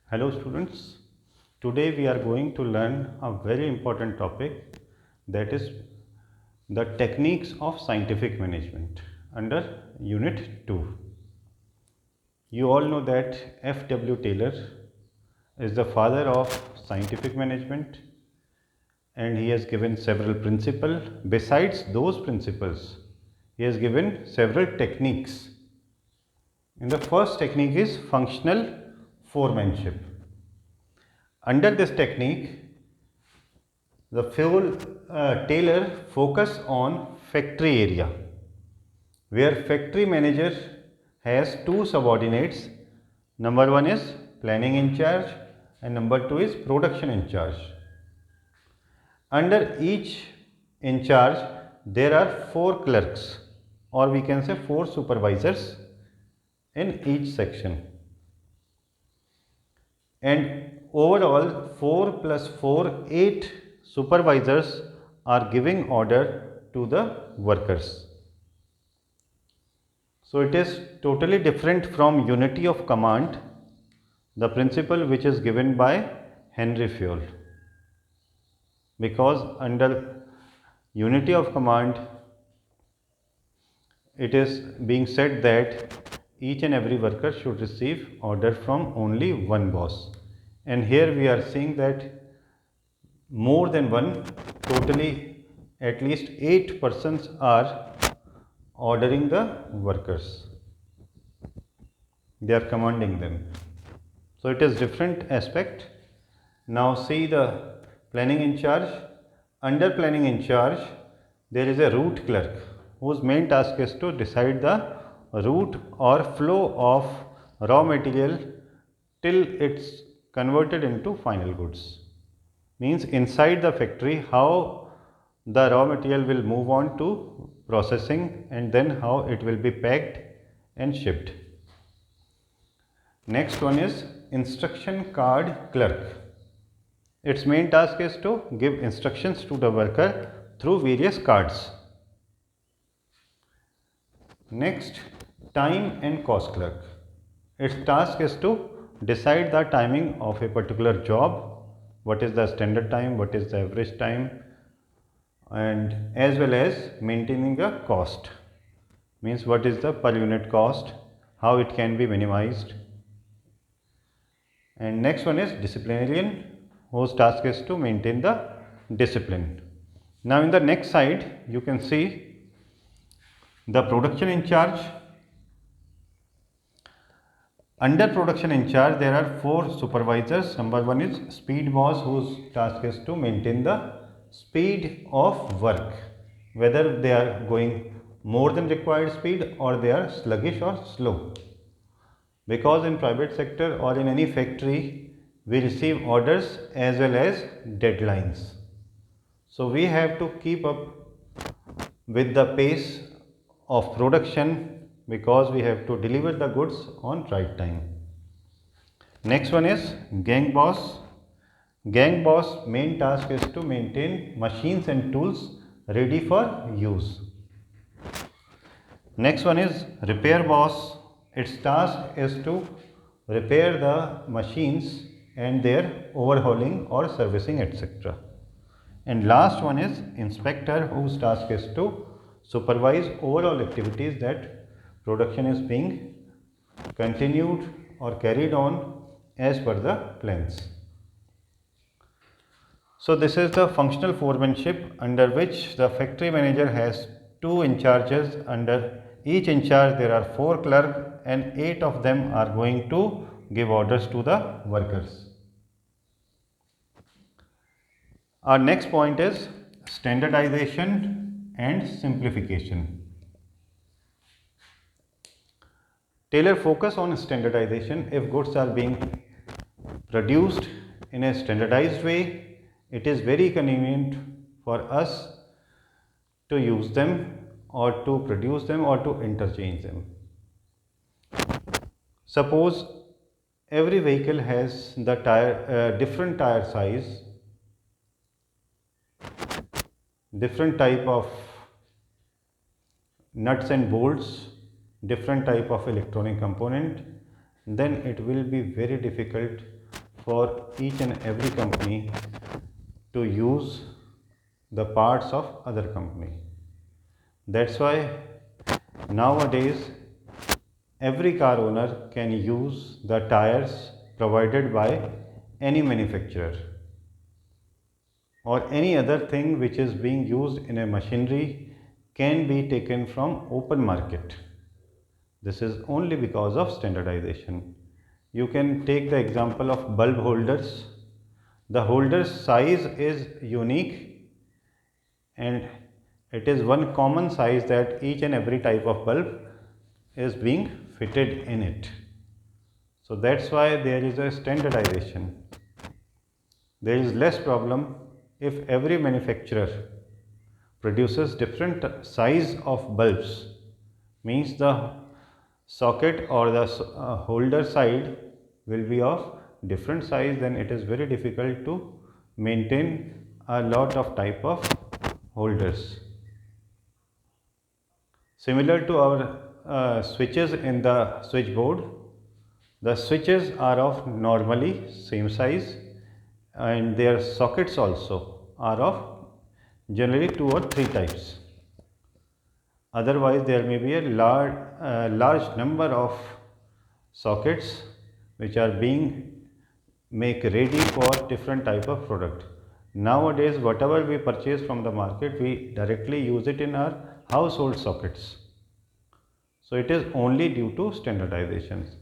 Hello students, today we are going to learn a very important topic, that is the techniques of scientific management under unit 2. You all know that F.W. Taylor is the father of scientific management and he has given several principles. Besides those principles, he has given several techniques. And the first technique is functional foremanship. Under this technique, the Taylor focus on factory area, where factory manager has two subordinates. Number one is planning in charge and number two is production in charge. Under each in charge, there are four clerks, or we can say four supervisors in each section. And overall 4 plus 4, 8 supervisors are giving order to the workers. So it is totally different from unity of command, the principle which is given by Henry Fayol, because under unity of command it is being said that each and every worker should receive order from only one boss, and here we are seeing that more than one, totally at least 8 persons are ordering the workers, they are commanding them. So it is different aspect. Now see the planning in charge. Under planning in charge, there is a route clerk whose main task is to decide the route or flow of raw material till it's converted into final goods. Means inside the factory how the raw material will move on to processing and then how it will be packed and shipped. Next one is instruction card clerk. Its main task is to give instructions to the worker through various cards. Next, time and cost clerk. Its task is to decide the timing of a particular job, what is the standard time, what is the average time, and as well as maintaining the cost, means what is the per unit cost, how it can be minimized. And next one is disciplinarian, whose task is to maintain the discipline. Now in the next side you can see the production in charge. Under production in charge there are four supervisors. Number one is speed boss, whose task is to maintain the speed of work, whether they are going more than required speed or they are sluggish or slow. Because in private sector or in any factory we receive orders as well as deadlines. So we have to keep up with the pace of production because we have to deliver the goods on right time. Next one is gang boss. Gang boss main task is to maintain machines and tools ready for use. Next one is repair boss. Its task is to repair the machines and their overhauling or servicing, etc. And last one is inspector, whose task is to supervise overall activities that production is being continued or carried on as per the plans. So this is the functional foremanship, under which the factory manager has two in charges. Under each in charge there are four clerks and 8 of them are going to give orders to the workers. Our next point is standardization and simplification. Taylor focus on standardization. If goods are being produced in a standardized way, it is very convenient for us to use them or to produce them or to interchange them. Suppose every vehicle has the different tire size, different type of nuts and bolts, different type of electronic component, then it will be very difficult for each and every company to use the parts of other company. That's why nowadays every car owner can use the tires provided by any manufacturer or any other thing which is being used in a machinery can be taken from open market. This is only because of standardization. You can take the example of bulb holders. The holder's size is unique and it is one common size that each and every type of bulb is being fitted in it. So that's why there is a standardization. There is less problem if every manufacturer produces different size of bulbs, means the socket or the holder side will be of different size, then it is very difficult to maintain a lot of type of holders. Similar to our switches in the switchboard, the switches are of normally same size and their sockets also are of generally 2 or 3 types. Otherwise, there may be a large number of sockets which are being make ready for different type of product. Nowadays, whatever we purchase from the market, we directly use it in our household sockets. So it is only due to standardizations.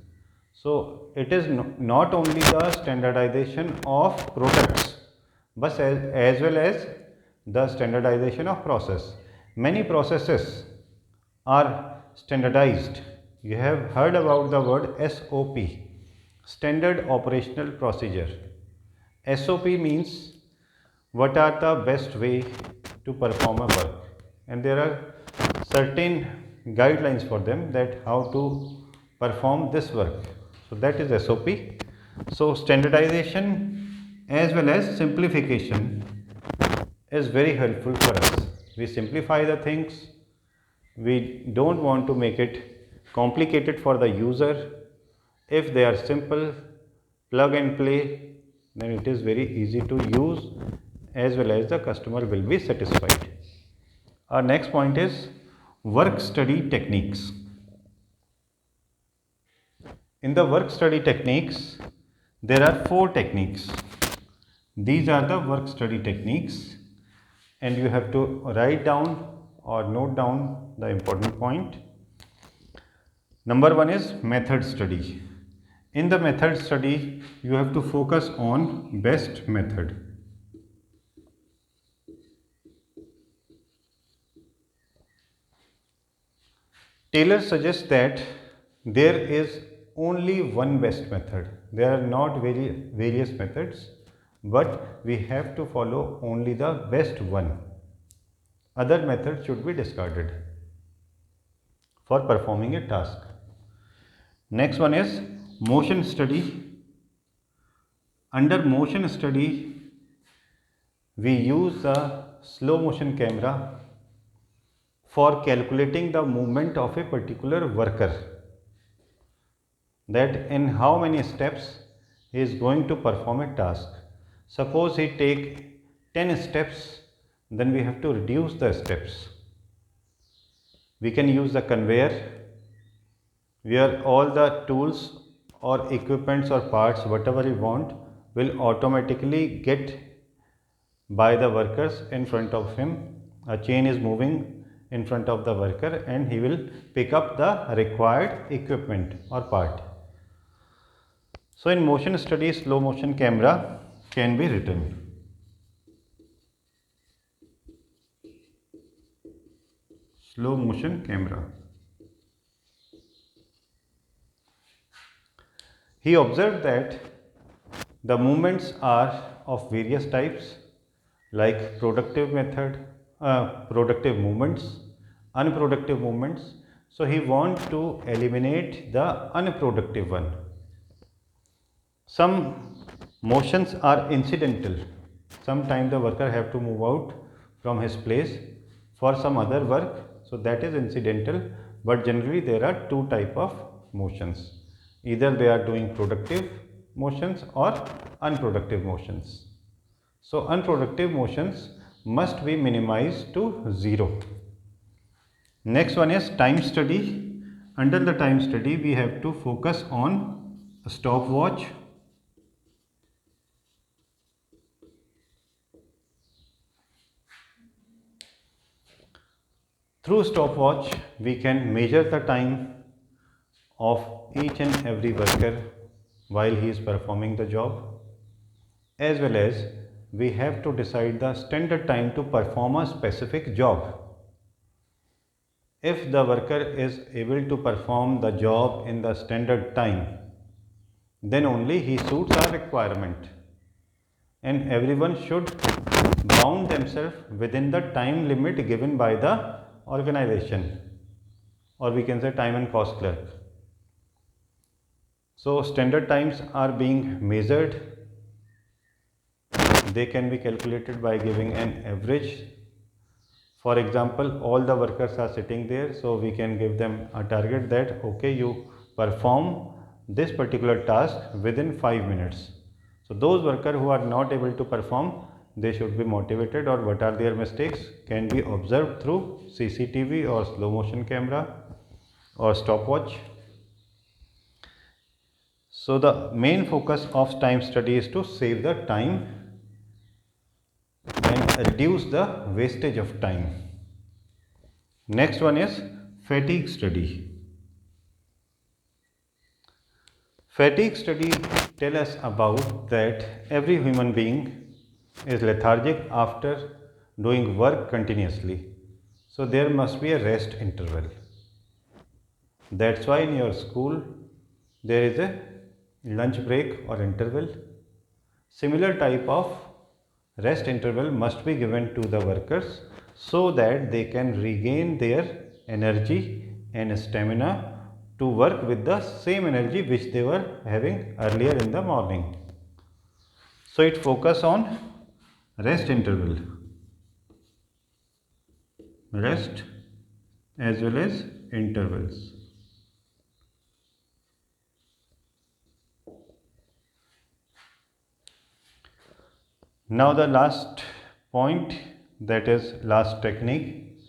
So it is not only the standardization of products, but as well as the standardization of process. Many processes are standardized. You have heard about the word SOP, Standard Operational Procedure. SOP means what are the best way to perform a work, and there are certain guidelines for them that how to perform this work. So that is SOP. So standardization as well as simplification is very helpful for us. We simplify the things. We don't want to make it complicated for the user. If they are simple, plug and play, then it is very easy to use as well as the customer will be satisfied. Our next point is work study techniques. In the work study techniques, there are 4 techniques. These are the work study techniques and you have to write down or note down the important point. Number 1 is method study. In the method study, you have to focus on best method. Taylor suggests that there is only one best method. There are not various methods, but we have to follow only the best one. Other methods should be discarded for performing a task. Next one is motion study. Under motion study, we use the slow motion camera for calculating the movement of a particular worker, that in how many steps he is going to perform a task. Suppose he take 10 steps, then we have to reduce the steps. We can use the conveyor where all the tools or equipments or parts whatever we want will automatically get by the workers in front of him. A chain is moving in front of the worker and he will pick up the required equipment or part. So in motion study, slow motion camera can be written. Slow motion camera. He observed that the movements are of various types like productive movements, unproductive movements. So he wants to eliminate the unproductive one. Some motions are incidental. Sometimes the worker have to move out from his place for some other work. So that is incidental, but generally there are 2 type of motions. Either they are doing productive motions or unproductive motions. So unproductive motions must be minimized to 0. Next one is time study. Under the time study, we have to focus on a stopwatch. Through stopwatch, we can measure the time of each and every worker while he is performing the job, as well as we have to decide the standard time to perform a specific job. If the worker is able to perform the job in the standard time, then only he suits our requirement, and everyone should bound themselves within the time limit given by the organization, or we can say time and cost clerk. So standard times are being measured. They can be calculated by giving an average. For example, all the workers are sitting there, so we can give them a target that okay, you perform this particular task within 5 minutes. So those workers who are not able to perform, they should be motivated, or what are their mistakes can be observed through CCTV or slow motion camera or stopwatch. So the main focus of time study is to save the time and reduce the wastage of time. Next one is fatigue study. Fatigue study tell us about that every human being is lethargic after doing work continuously. So there must be a rest interval. That's why in your school there is a lunch break or interval. Similar type of rest interval must be given to the workers so that they can regain their energy and stamina to work with the same energy which they were having earlier in the morning. So it focus on rest interval, rest as well as intervals. Now the last point, that is last technique,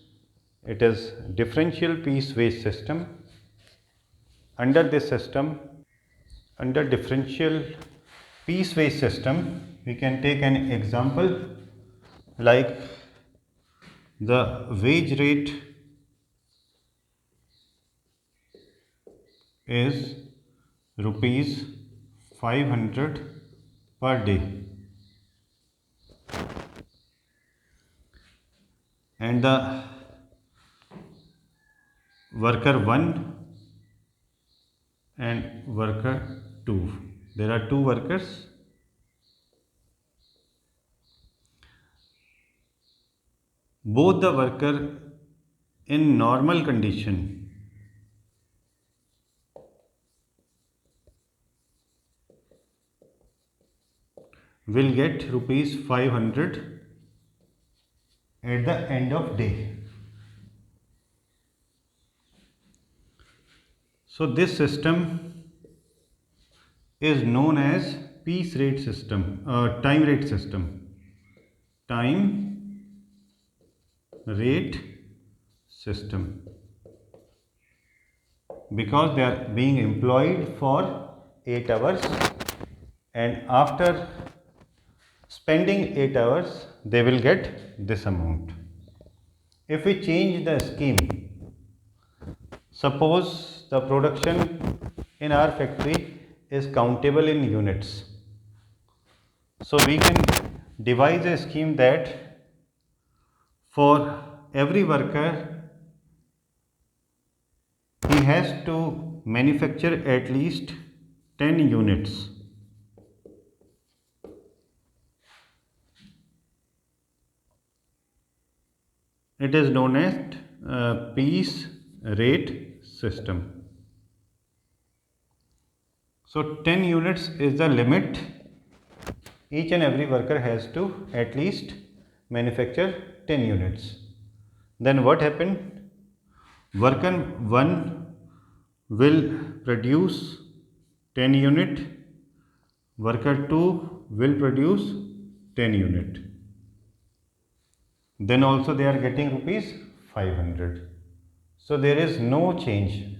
it is differential piece wage system. Under this system, under differential piece wage system, we can take an example like the wage rate is rupees 500 per day, and the worker 1 and worker 2, there are two workers. Both the worker in normal condition will get rupees 500 at the end of day. So this system is known as piece rate system, time rate system, time rate system, because they are being employed for 8 hours, and after spending 8 hours they will get this amount. If we change the scheme, suppose the production in our factory is countable in units, so we can devise a scheme that for every worker he has to manufacture at least 10 units. It is known as piece rate system. So 10 units is the limit. Each and every worker has to at least manufacture 10 units. Then what happened? Worker 1 will produce 10 unit, worker 2 will produce 10 unit. Then also they are getting rupees 500. So there is no change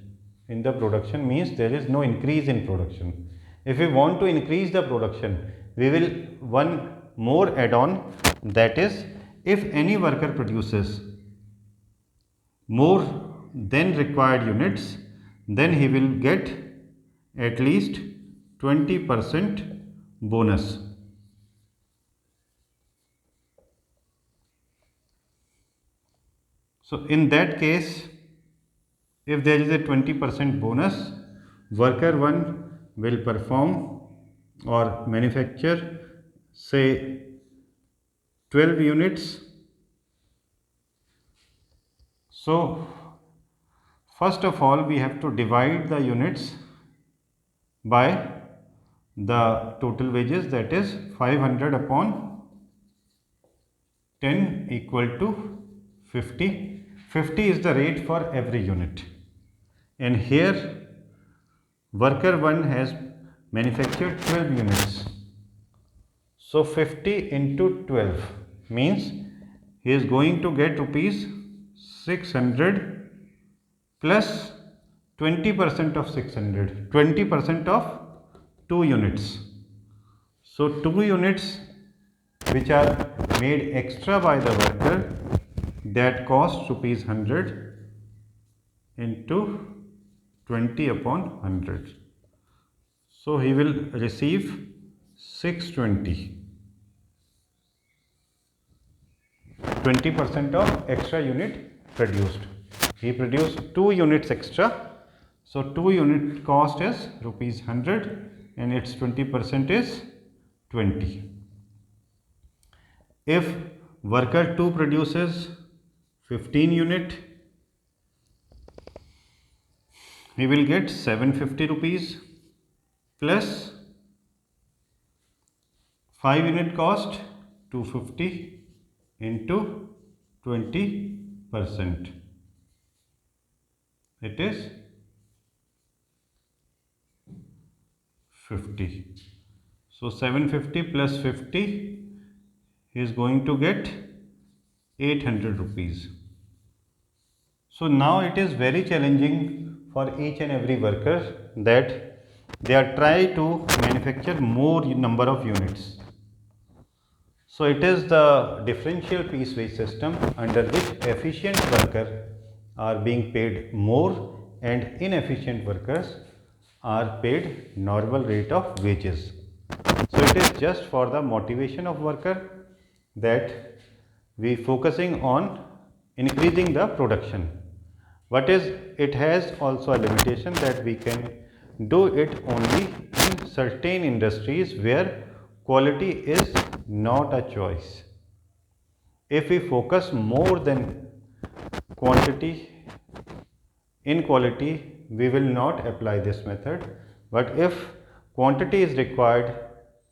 in the production, means there is no increase in production. If we want to increase the production, we will one more add on, that is, if any worker produces more than required units, then he will get at least 20% bonus. So in that case, if there is a 20% bonus, worker 1 will perform or manufacture say 12 units. So first of all we have to divide the units by the total wages, that is 500 upon 10 equal to 50. 50 is the rate for every unit, and here worker 1 has manufactured 12 units. So 50 into 12 means he is going to get rupees 600 plus 20% of 600, 20% of 2 units. So 2 units which are made extra by the worker, that costs rupees 100 into 20 upon 100. So he will receive 620. 20% of extra unit produced. He produced 2 units extra. So 2 unit cost is rupees 100 and its 20% is 20. If worker 2 produces 15 unit, he will get 750 rupees plus 5 unit cost 250 into 20%. It is 50. So 750 plus 50 is going to get 800 rupees. So now it is very challenging for each and every worker that they are trying to manufacture more number of units. So it is the differential piece wage system under which efficient workers are being paid more and inefficient workers are paid normal rate of wages. So it is just for the motivation of worker that we focusing on increasing the production. But it has also a limitation that we can do it only in certain industries where quality is not a choice. If we focus more than quantity in quality, we will not apply this method. But if quantity is required,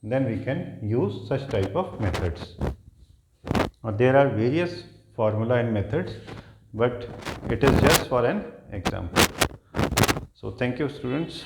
then we can use such type of methods. Now, there are various formula and methods, but it is just for an example. So thank you, students.